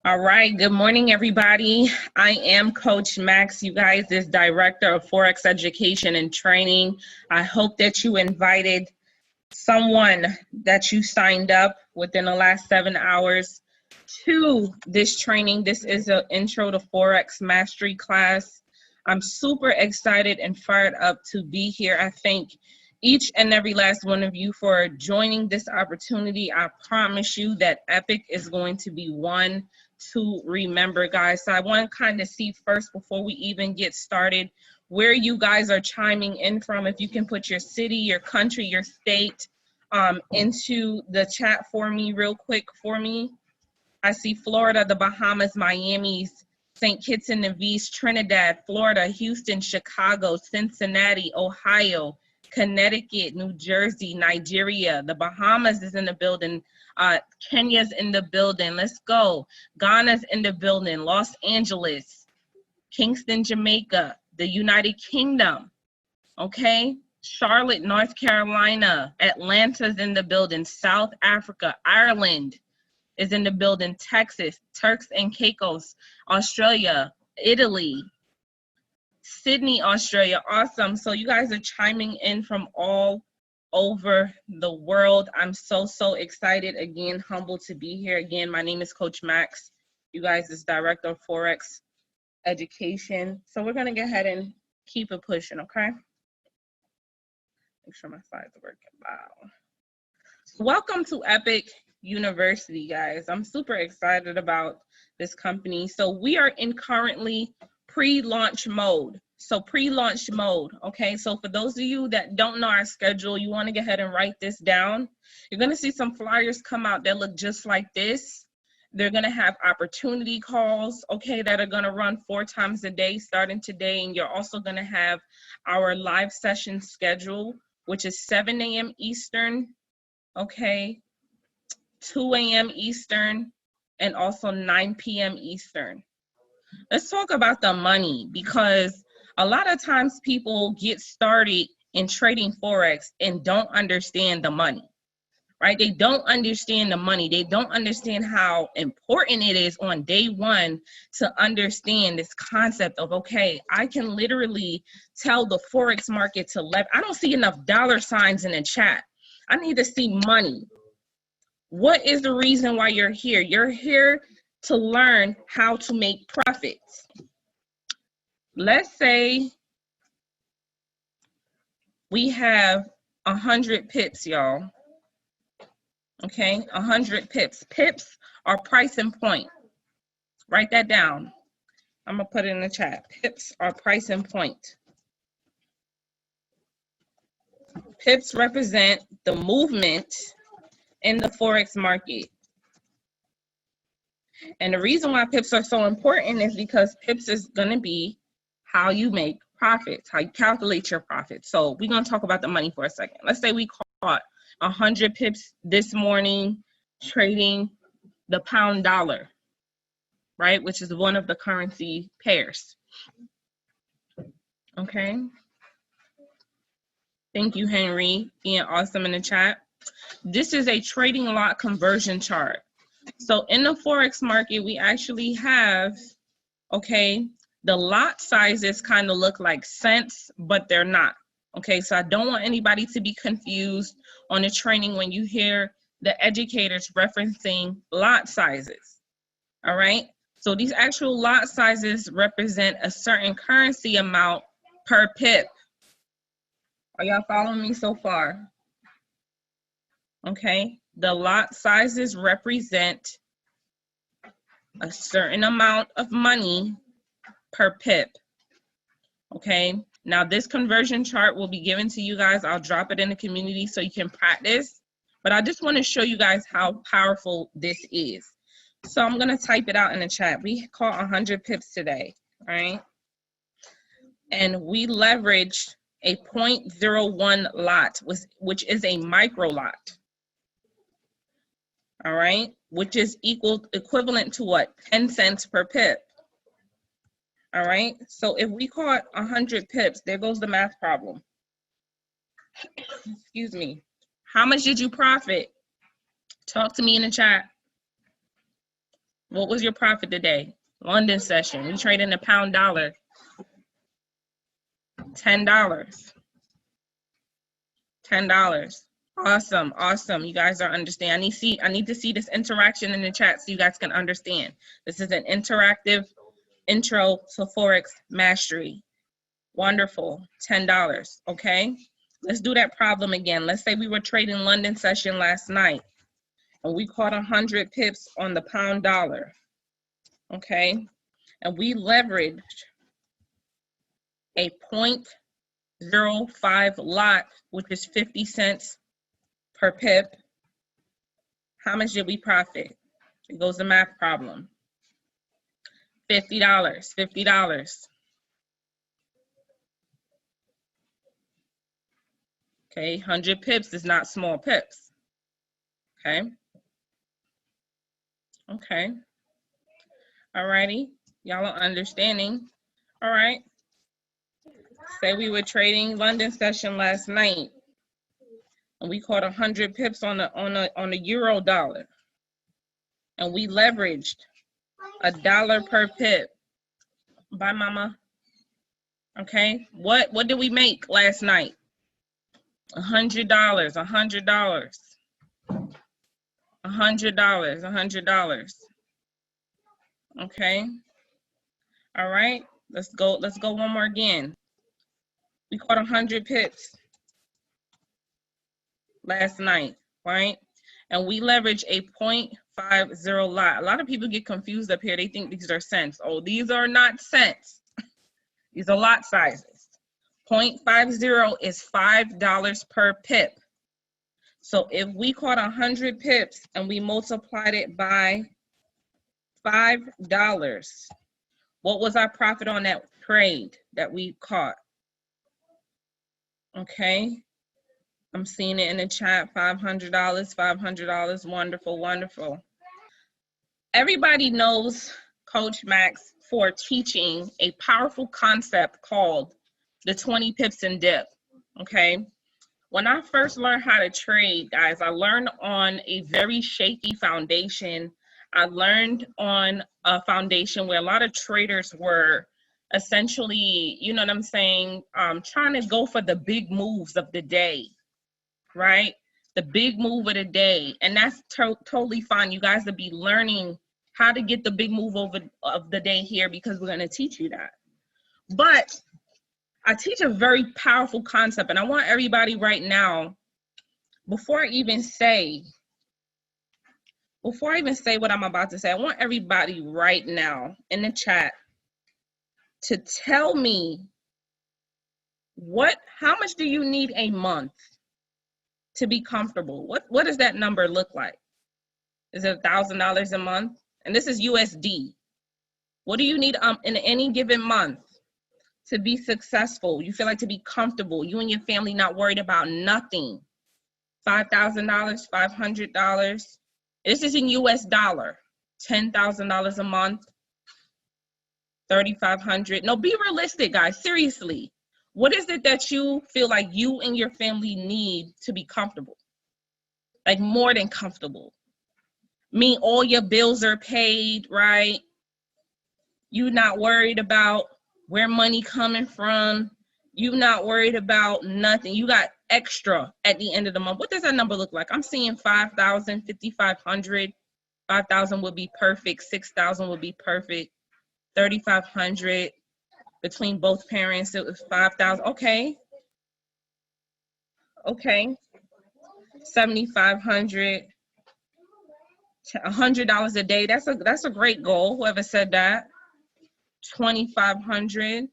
All right, good morning, everybody. I am Coach Max. You guys is Director of Forex Education and Training. I hope that you invited someone that you signed up within the last 7 hours to this training. This is an Intro to Forex Mastery class. I'm super excited and fired up to be here. I thank each and every last one of you for joining this opportunity. I promise you that E.P.I.C is going to be one to remember, guys. So I want to kind of see first, before we even get started, where you guys are chiming in from. If you can put your city, your country, your state into the chat for me real quick for me. I see Florida, the Bahamas, Miami's, St. Kitts and Nevis, Trinidad, Florida, Houston, Chicago, Cincinnati, Ohio, Connecticut, New Jersey, Nigeria. The Bahamas is in the building. Kenya's in the building. Let's go. Ghana's in the building. Los Angeles, Kingston, Jamaica, the United Kingdom. Okay. Charlotte, North Carolina. Atlanta's in the building. South Africa, Ireland is in the building. Texas, Turks and Caicos, Australia, Italy, Sydney, Australia. Awesome. So you guys are chiming in from all over the world. I'm so excited. Again, humbled to be here. Again, my name is Coach Max. You guys is Director of Forex Education. So we're going to go ahead and keep it pushing, okay? Make sure my slides are working. Wow. Welcome to E.P.I.C University, guys. I'm super excited about this company. So we are in currently pre-launch mode. So pre-launch mode, okay? So for those of you that don't know our schedule, you want to go ahead and write this down. You're going to see some flyers come out that look just like this. They're going to have opportunity calls, okay, that are going to run 4 times a day starting today. And you're also going to have our live session schedule, which is 7 a.m. Eastern, okay, 2 a.m. Eastern, and also 9 p.m. Eastern. Let's talk about the money, because a lot of times people get started in trading Forex and don't understand the money, right? They don't understand the money. They don't understand how important it is on day one to understand this concept of, okay, I can literally tell the Forex market to I don't see enough dollar signs in the chat. I need to see money. What is the reason why you're here? You're here to learn how to make profits. Let's say we have 100 pips, y'all. Okay, 100 pips. Pips are price and point. Write that down. I'm gonna put it in the chat. Pips are price and point. Pips represent the movement in the Forex market. And the reason why pips are so important is because pips is going to be how you make profits, how you calculate your profits. So we're going to talk about the money for a second. Let's say we caught 100 pips this morning trading the pound dollar, right, which is one of the currency pairs. Okay. Thank you, Henry, being awesome in the chat. This is a trading lot conversion chart. So in the Forex market, we actually have, okay, the lot sizes kind of look like cents, but they're not. Okay, so I don't want anybody to be confused on the training when you hear the educators referencing lot sizes. All right, so these actual lot sizes represent a certain currency amount per pip. Are y'all following me so far? Okay, the lot sizes represent a certain amount of money per pip. Okay, now this conversion chart will be given to you guys. I'll drop it in the community so you can practice, but I just want to show you guys how powerful this is. So I'm going to type it out in the chat. We caught 100 pips today, right? And we leveraged a 0.01 lot, which is a micro lot. All right, which is equivalent to what? 10 cents per pip. All right, so if we caught 100 pips, there goes the math problem. Excuse me. How much did you profit? Talk to me in the chat. What was your profit today? London session. We traded in the pound dollar. $10. $10. Awesome, awesome. You guys are understanding. I need to see this interaction in the chat so you guys can understand. This is an interactive intro to Forex mastery. Wonderful. $10. Okay. Let's do that problem again. Let's say we were trading London session last night and we caught 100 pips on the pound dollar. Okay. And we leveraged a 0.05 lot, which is 50 cents per pip. How much did we profit? It goes to math problem. $50, $50. Okay, 100 pips is not small pips. Okay. Okay. All righty. Y'all are understanding. All right. Say we were trading London session last night and we caught 100 pips on the euro dollar. And we leveraged $1 per pip. Bye, mama. Okay. What did we make last night? $100, $100. $100. Okay. All right. Let's go one more again. We caught 100 pips last night, right? And we leverage a 0.50 lot. A lot of people get confused up here. They think these are cents. Oh, these are not cents. These are lot sizes. 0.50 is $5 per pip. So if we caught 100 pips and we multiplied it by $5, what was our profit on that trade that we caught? Okay. I'm seeing it in the chat, $500, $500. Wonderful, wonderful. Everybody knows Coach Max for teaching a powerful concept called the 20 pips and dip. Okay. When I first learned how to trade, guys, I learned on a very shaky foundation. I learned on a foundation where a lot of traders were essentially, you know what I'm saying, trying to go for the big moves of the day, right? The big move of the day. And that's totally fine. You guys will be learning how to get the big move of the day here because we're going to teach you that. But I teach a very powerful concept, and I want everybody right now, before I even say what I'm about to say, I want everybody right now in the chat to tell me how much do you need a month to be comfortable? What does that number look like? Is it $1,000 a month? And this is USD. What do you need in any given month to be successful? You feel like to be comfortable, you and your family not worried about nothing. $5,000, $500. This is in US dollar. $10,000 a month. 3,500. No, be realistic, guys. Seriously. What is it that you feel like you and your family need to be comfortable? Like more than comfortable. Mean all your bills are paid, right? You're not worried about where money coming from. You're not worried about nothing. You got extra at the end of the month. What does that number look like? I'm seeing 5,000, 5,500. 5,000 would be perfect. 6,000 would be perfect. 3,500 between both parents. It was 5,000. Okay. Okay. 7,500. $100 a day. That's a great goal. Whoever said that. 2,500.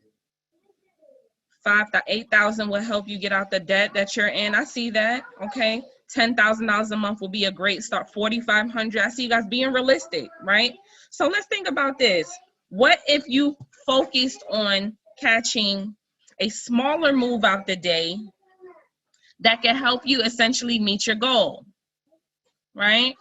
8,000 will help you get out the debt that you're in. I see that. Okay. $10,000 a month will be a great start. 4,500. I see you guys being realistic, right? So let's think about this. What if you focused on catching a smaller move out the day that can help you essentially meet your goal, right?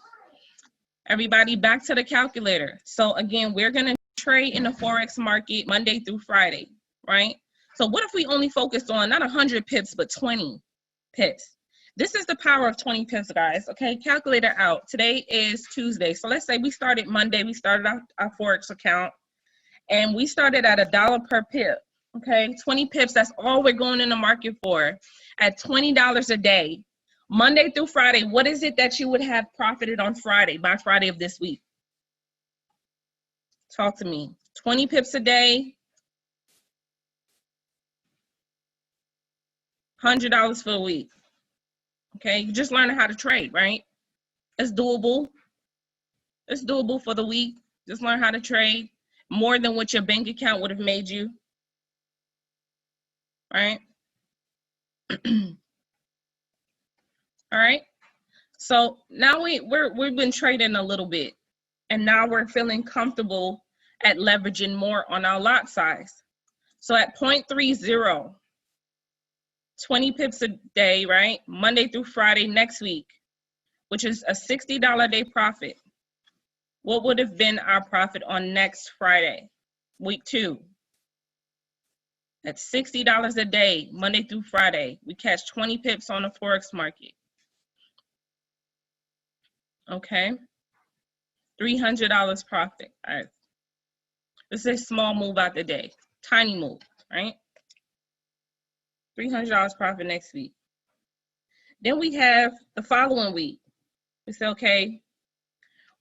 Everybody back to the calculator. So again, we're going to trade in the Forex market Monday through Friday, right? So what if we only focused on not 100 pips, but 20 pips? This is the power of 20 pips, guys. Okay, calculator out. Today is Tuesday. So let's say we started Monday. We started our Forex account, and we started at $1 per pip. Okay, 20 pips. That's all we're going in the market for at $20 a day. Monday through Friday, what is it that you would have profited on Friday, by Friday of this week? Talk to me. 20 pips a day, $100 for a week. Okay, you just learning how to trade, right? It's doable. It's doable for the week. Just learn how to trade more than what your bank account would have made you, right? All right. So now we've been trading a little bit, and now we're feeling comfortable at leveraging more on our lot size. So at 0.30, 20 pips a day, right? Monday through Friday next week, which is a $60 a day profit. What would have been our profit on next Friday, week 2? At $60 a day, Monday through Friday, we catch 20 pips on the Forex market. Okay, $300 profit. All right, this is a small move out the day, tiny move, right? $300 profit next week. Then we have the following week. We say, okay,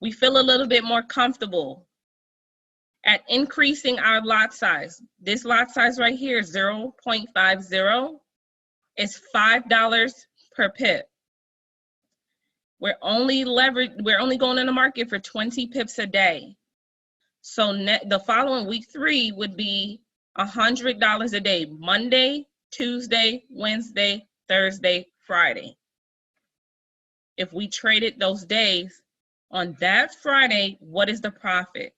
we feel a little bit more comfortable at increasing our lot size. This lot size right here, 0.50, is $5 per pip. We're only going in the market for 20 pips a day. So the following week 3 would be $100 a day, Monday, Tuesday, Wednesday, Thursday, Friday. If we traded those days, on that Friday, what is the profit?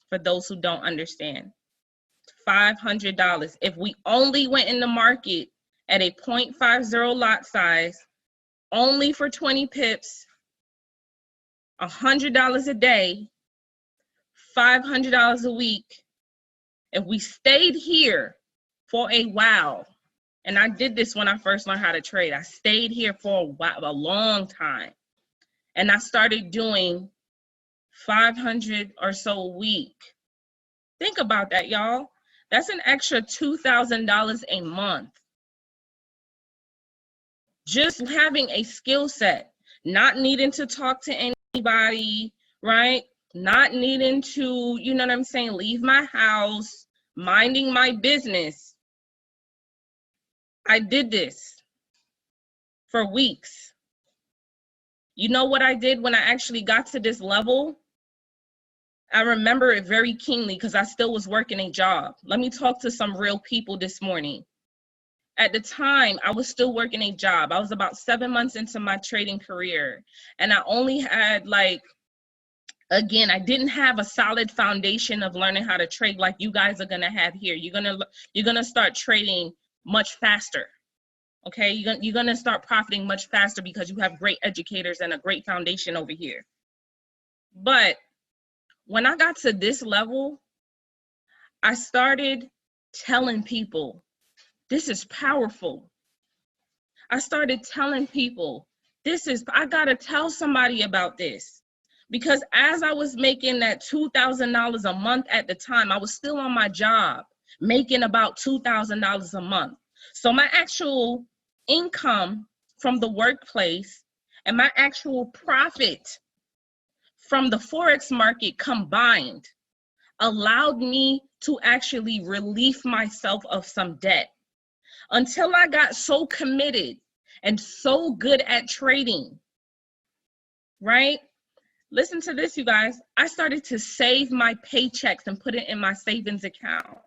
For those who don't understand, $500. If we only went in the market at a 0.50 lot size, only for 20 pips, $100 a day, $500 a week. If we stayed here for a while, and I did this when I first learned how to trade, I stayed here for a while, a long time, and I started doing 500 or so a week. Think about that, y'all. That's an extra $2,000 a month. Just having a skill set, not needing to talk to anybody, right? Not needing to, you know what I'm saying, leave my house, minding my business. I did this for weeks. You know what I did when I actually got to this level? I remember it very keenly because I still was working a job. Let me talk to some real people this morning. At the time, I was still working a job. I was about 7 months into my trading career, and I only had again, I didn't have a solid foundation of learning how to trade like you guys are gonna have here. You're gonna start trading much faster. Okay, you're gonna start profiting much faster because you have great educators and a great foundation over here. But when I got to this level, I started telling people, this is powerful. I started telling people, I gotta tell somebody about this. Because as I was making that $2,000 a month at the time, I was still on my job, making about $2,000 a month. So my actual income from the workplace and my actual profit from the Forex market combined allowed me to actually relieve myself of some debt. Until I got so committed and so good at trading, right? Listen to this, you guys. I started to save my paychecks and put it in my savings account.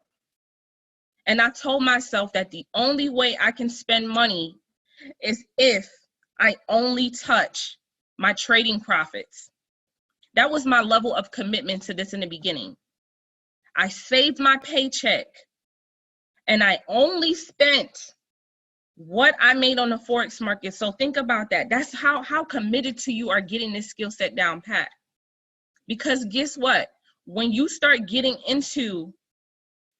And I told myself that the only way I can spend money is if I only touch my trading profits. That was my level of commitment to this in the beginning. I saved my paycheck and I only spent what I made on the Forex market. So think about that. That's how committed to you are getting this skill set down pat. Because guess what? When you start getting into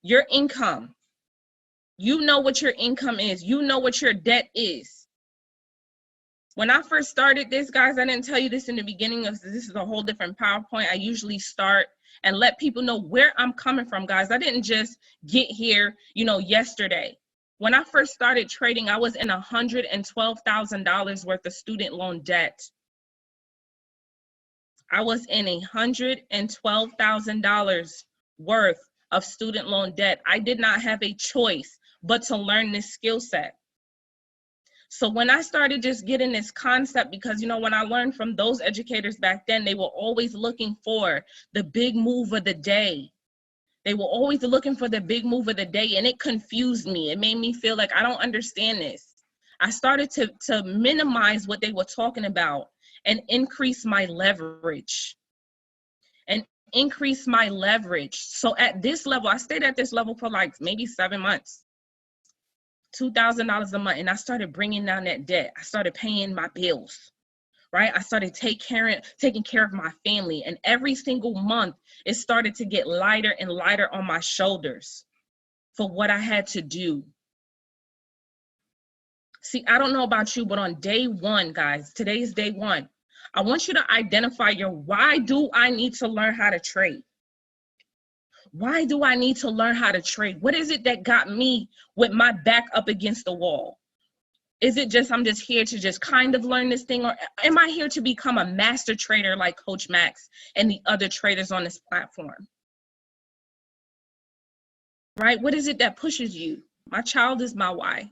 your income, you know what your income is. You know what your debt is. When I first started this, guys, I didn't tell you this in the beginning of this is a whole different PowerPoint. I usually start and let people know where I'm coming from, guys. I didn't just get here, you know, yesterday. When I first started trading, I was in $112,000 worth of student loan debt. I was in $112,000 worth of student loan debt. I did not have a choice but to learn this skill set. So when I started just getting this concept, because, you know, when I learned from those educators back then, they were always looking for the big move of the day. They were always looking for the big move of the day, and it confused me. It made me feel like I don't understand this. I started to minimize what they were talking about and increase my leverage. So at this level, I stayed at this level for like maybe 7 months. $2,000 a month, and I started bringing down that debt. I started paying my bills, right? I started taking care of my family, and every single month, it started to get lighter and lighter on my shoulders for what I had to do. See, I don't know about you, but on day one, guys, today's day one, I want you to identify your why do I need to learn how to trade? Why do I need to learn how to trade? What is it that got me with my back up against the wall? Is it just I'm just here to just kind of learn this thing, or am I here to become a master trader like Coach Max and the other traders on this platform? Right? What is it that pushes you? My child is my why.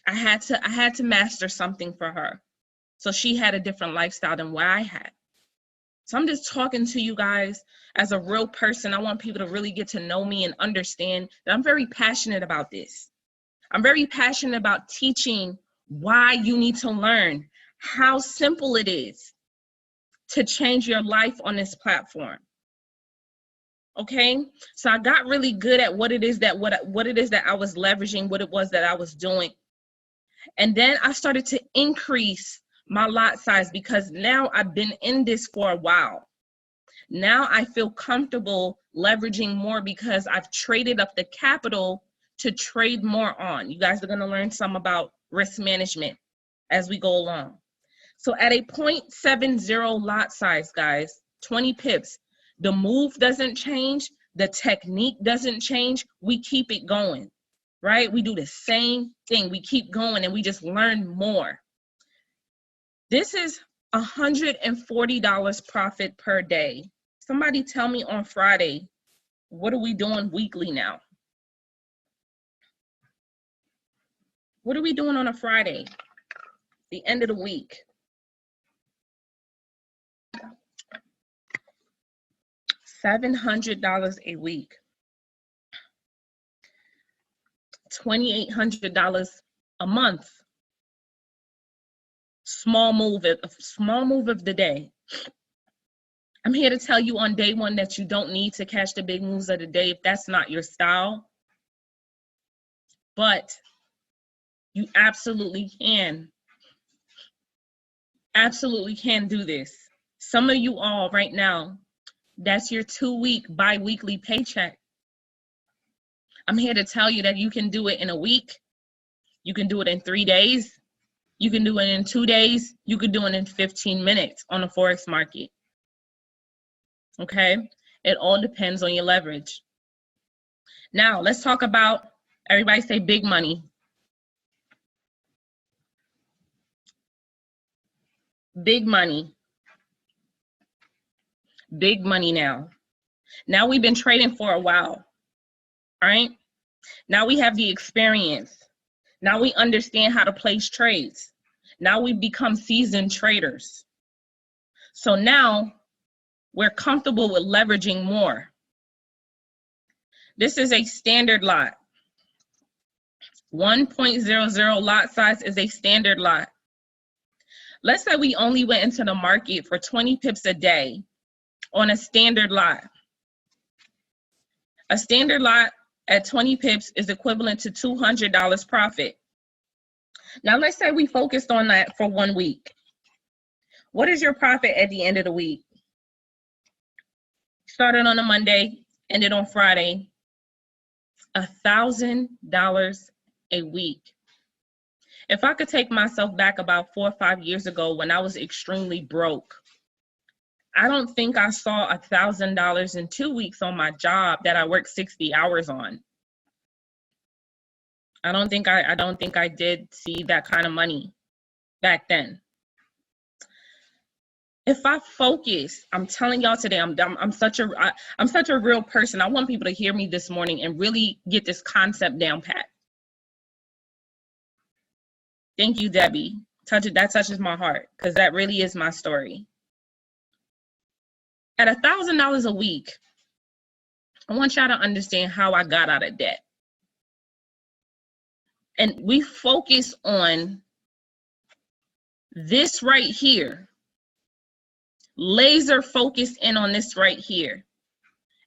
I had to master something for her. So she had a different lifestyle than what I had. So I'm just talking to you guys as a real person. I want people to really get to know me and understand that I'm very passionate about this. I'm very passionate about teaching why you need to learn, how simple it is to change your life on this platform. Okay, so I got really good at what it is that I was leveraging, what it was that I was doing. And then I started to increase my lot size because now I've been in this for a while. Now I feel comfortable leveraging more because I've traded up the capital to trade more on. You guys are going to learn some about risk management as we go along. So at a 0.70 lot size, guys, 20 pips, the move doesn't change, the technique doesn't change, we keep it going, right? We do the same thing, we keep going and we just learn more. This is $140 profit per day. Somebody tell me on Friday, what are we doing weekly now? What are we doing on a Friday? The end of the week. $700 a week. $2,800 a month. Small move of the day. I'm here to tell you on day one that you don't need to catch the big moves of the day if that's not your style. But you absolutely can. Absolutely can do this. Some of you all right now, that's your 2-week bi-weekly paycheck. I'm here to tell you that you can do it in a week. You can do it in 3 days. You can do it in 2 days. You can do it in 15 minutes on the Forex market. Okay? It all depends on your leverage. Now, let's talk about, everybody say big money. Big money. Big money now. Now we've been trading for a while. All right? Now we have the experience. Now we understand how to place trades. Now we've become seasoned traders. So now we're comfortable with leveraging more. This is a standard lot. 1.00 lot size is a standard lot. Let's say we only went into the market for 20 pips a day on a standard lot. A standard lot at 20 pips is equivalent to $200 profit. Now let's say we focused on that for 1 week. What is your profit at the end of the week? Started on a Monday, ended on Friday. $1,000 a week. If I could take myself back about 4 or 5 years ago when I was extremely broke, I don't think I saw $1,000 in 2 weeks on my job that I worked 60 hours on. I don't think I did see that kind of money back then. If I focus, I'm telling y'all today, I'm such a real person. I want people to hear me this morning and really get this concept down pat. Thank you, Debbie. That touches my heart, because that really is my story. At $1,000 a week, I want y'all to understand how I got out of debt. And we focus on this right here, laser focused in on this right here.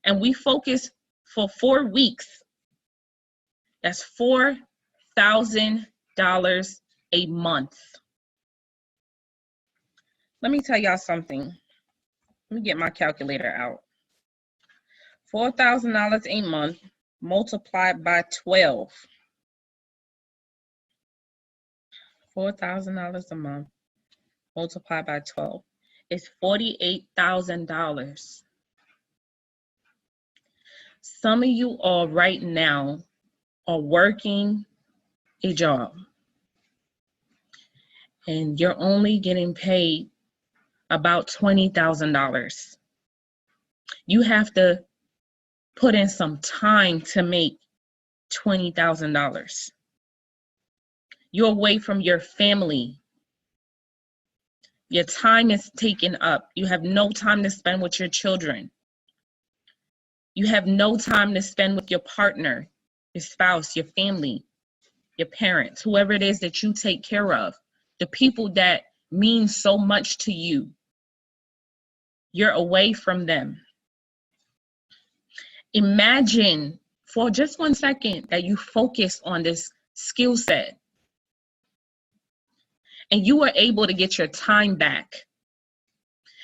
And we focus for 4 weeks. That's $4,000 a month. Let me tell y'all something. Let me get my calculator out. $4,000 a month multiplied by 12. $4,000 a month multiplied by 12 is $48,000. Some of you all right now are working a job and you're only getting paid about $20,000. You have to put in some time to make $20,000. You're away from your family. Your time is taken up. You have no time to spend with your children. You have no time to spend with your partner, your spouse, your family, your parents, whoever it is that you take care of, the people that mean so much to you. You're away from them. Imagine for just 1 second that you focus on this skill set and you were able to get your time back,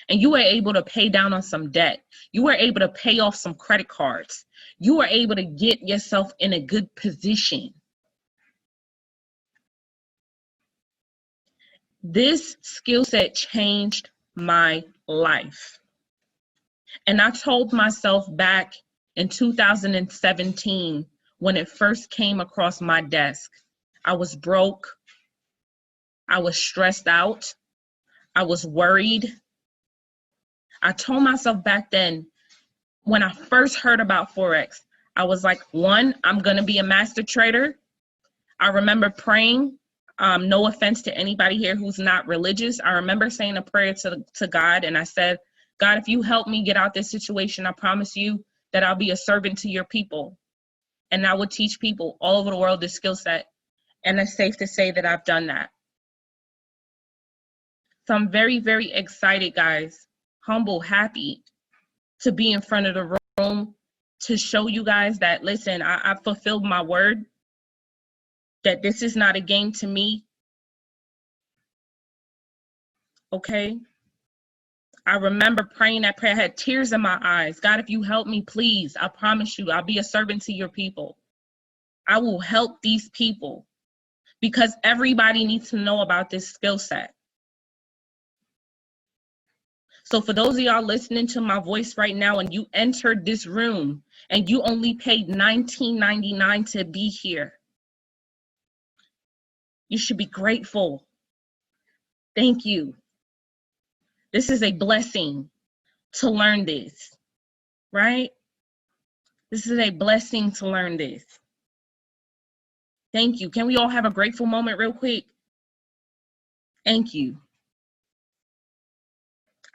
and you were able to pay down on some debt. You were able to pay off some credit cards. You were able to get yourself in a good position. This skill set changed my life. And I told myself back in 2017, when it first came across my desk, I was broke. I was stressed out. I was worried. I told myself back then, when I first heard about Forex, I was like, 1, I'm going to be a master trader. I remember praying, no offense to anybody here who's not religious. I remember saying a prayer to God, and I said, God, if you help me get out this situation, I promise you that I'll be a servant to your people. And I would teach people all over the world this skill set. And it's safe to say that I've done that. So I'm very, very excited, guys, humble, happy to be in front of the room to show you guys that, listen, I fulfilled my word, that this is not a game to me. Okay? I remember praying that prayer. I had tears in my eyes. God, if you help me, please, I promise you, I'll be a servant to your people. I will help these people because everybody needs to know about this skill set. So for those of y'all listening to my voice right now and you entered this room and you only paid $19.99 to be here, you should be grateful. Thank you. This is a blessing to learn this, right? This is a blessing to learn this. Thank you. Can we all have a grateful moment real quick? Thank you.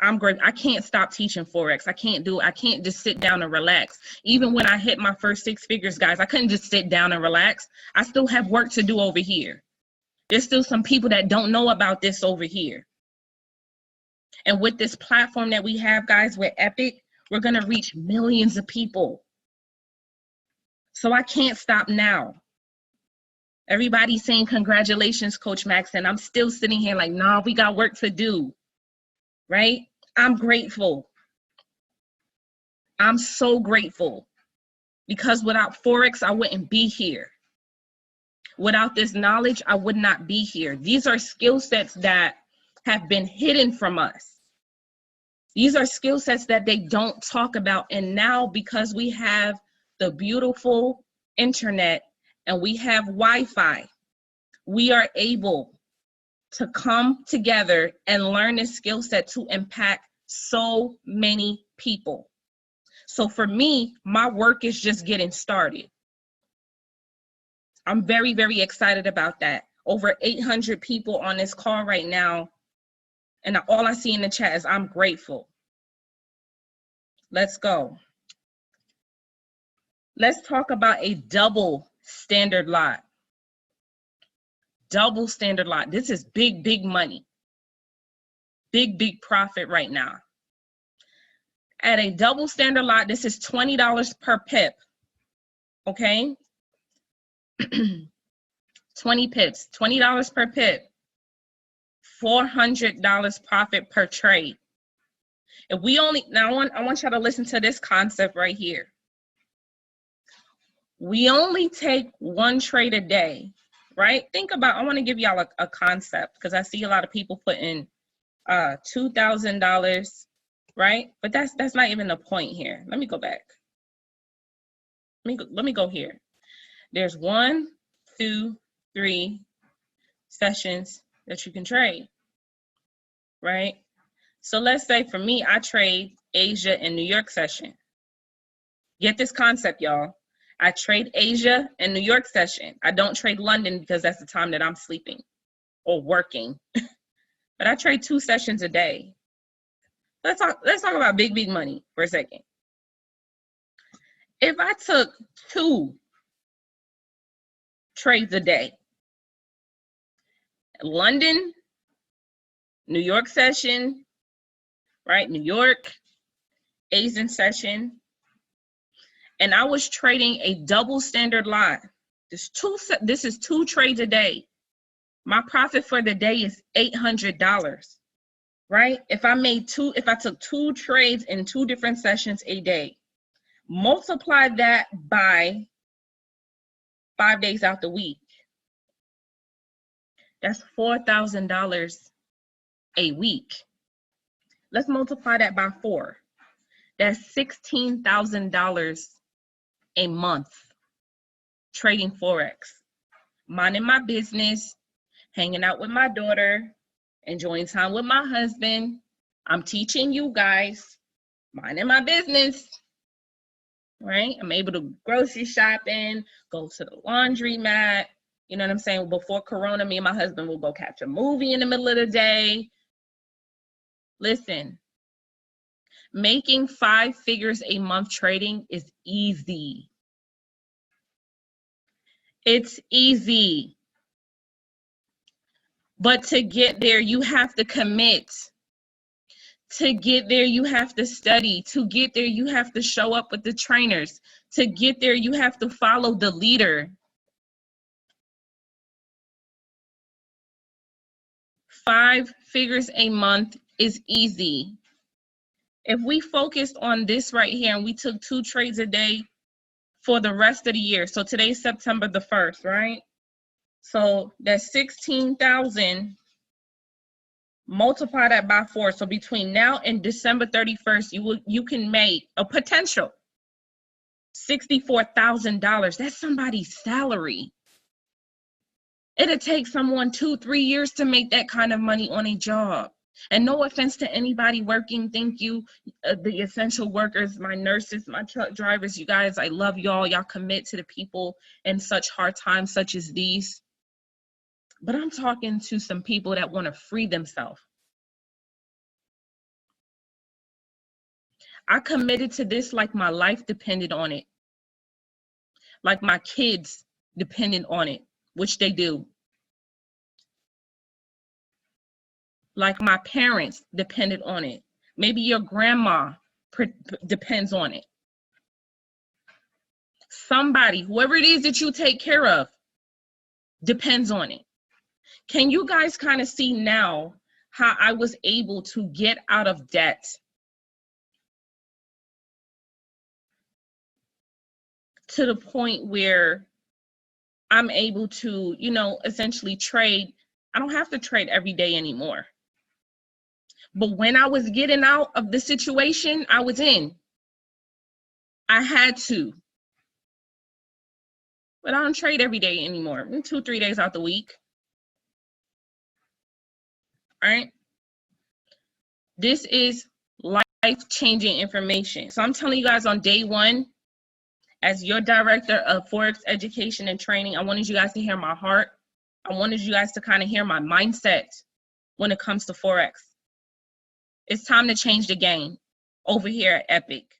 I'm great. I can't stop teaching Forex. I can't do it. I can't just sit down and relax. Even when I hit my first 6 figures, guys, I couldn't just sit down and relax. I still have work to do over here. There's still some people that don't know about this over here. And with this platform that we have, guys, with E.P.I.C, we're going to reach millions of people. So I can't stop now. Everybody's saying, congratulations, Coach Max. And I'm still sitting here like, nah, we got work to do. Right? I'm grateful. I'm so grateful because without Forex, I wouldn't be here. Without this knowledge, I would not be here. These are skill sets that have been hidden from us. These are skill sets that they don't talk about. And now, because we have the beautiful internet and we have Wi-Fi, we are able to come together and learn this skill set to impact so many people. So for me, my work is just getting started. I'm very, very excited about that. Over 800 people on this call right now. And all I see in the chat is I'm grateful. Let's go. Let's talk about a double standard lot. Double standard lot. This is big, big money. Big, big profit right now. At a double standard lot, this is $20 per pip. Okay? 20 pips, $20 per pip. $400 profit per trade. If we only, now I want y'all to listen to this concept right here. We only take one trade a day, right? Think about, I want to give y'all a concept because I see a lot of people put in $2,000, right? But that's not even the point here. Let me go back. Let me go here. There's 1, 2, 3 sessions that you can trade, right? So let's say for me, I trade Asia and New York session. Get this concept, y'all. I trade Asia and New York session. I don't trade London because that's the time that I'm sleeping or working. But I trade 2 sessions a day. Let's talk about big, big money for a second. If I took 2 trades a day, London, New York session, right? New York, Asian session, and I was trading a double standard lot. This is 2 trades a day. My profit for the day is $800, right? If I took 2 trades in 2 different sessions a day, multiply that by 5 days out the week. That's $4,000 a week. Let's multiply that by 4. That's $16,000 a month trading Forex, minding my business, hanging out with my daughter, enjoying time with my husband. I'm teaching you guys, minding my business, right? I'm able to grocery shopping, go to the laundromat. You know what I'm saying? Before Corona, me and my husband will go catch a movie in the middle of the day. Listen, making 5 figures a month trading is easy. It's easy. But to get there, you have to commit. To get there, you have to study. To get there, you have to show up with the trainers. To get there, you have to follow the leader. 5 figures a month is easy. If we focused on this right here and we took 2 trades a day for the rest of the year, so today's September the 1st, right? So that's 16,000. Multiply that by 4. So between now and December 31st, you can make a potential $64,000. That's somebody's salary. It'll take someone 2-3 years to make that kind of money on a job. And no offense to anybody working, thank you, the essential workers, my nurses, my truck drivers, you guys, I love y'all. Y'all commit to the people in such hard times such as these. But I'm talking to some people that want to free themselves. I committed to this like my life depended on it. Like my kids depended on it, which they do. Like my parents depended on it. Maybe your grandma depends on it. Somebody, whoever it is that you take care of, depends on it. Can you guys kind of see now how I was able to get out of debt? To the point where I'm able to, you know, essentially trade. I don't have to trade every day anymore. But when I was getting out of the situation I was in, I had to. But I don't trade every day anymore. 2-3 days out the week. All right. This is life-changing information. So I'm telling you guys on day one, as your director of Forex education and training, I wanted you guys to hear my heart. I wanted you guys to kind of hear my mindset when it comes to Forex. It's time to change the game over here at E.P.I.C.